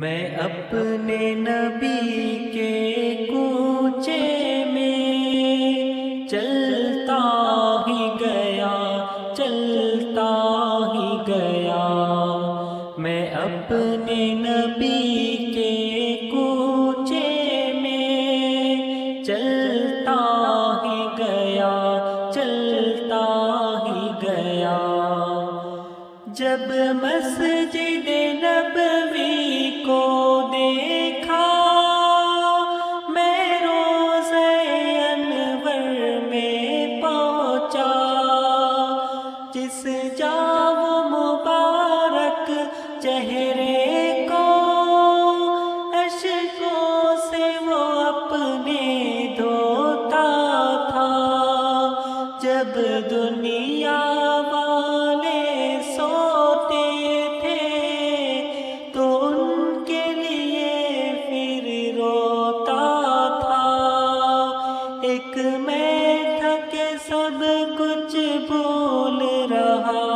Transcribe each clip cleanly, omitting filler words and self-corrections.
میں اپنے نبی کے کوچے میں چلتا ہی گیا، چلتا ہی گیا۔ میں اپنے نبی کے کوچے میں چلتا ہی گیا، چلتا ہی گیا۔ جب مسجد نبوی کو دیکھا، میں روضہ انور میں پہنچا۔ جس جا وہ مبارک چہرے کو اشکوں سے وہ اپنے دھوتا تھا۔ جب دنیا والے سوتے تھے تو ان کے لیے پھر روتا تھا۔ ایک میں تھا کہ سب کچھ بھول رہا،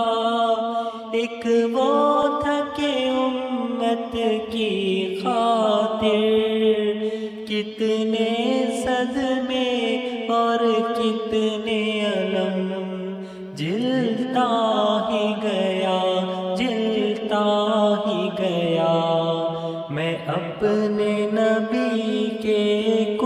ایک وہ تھا کہ امت کی خاطر کتنے صدمے اور کتنے علم جلتا ہی گیا، جلتا ہی گیا۔ میں اپنے نبی کے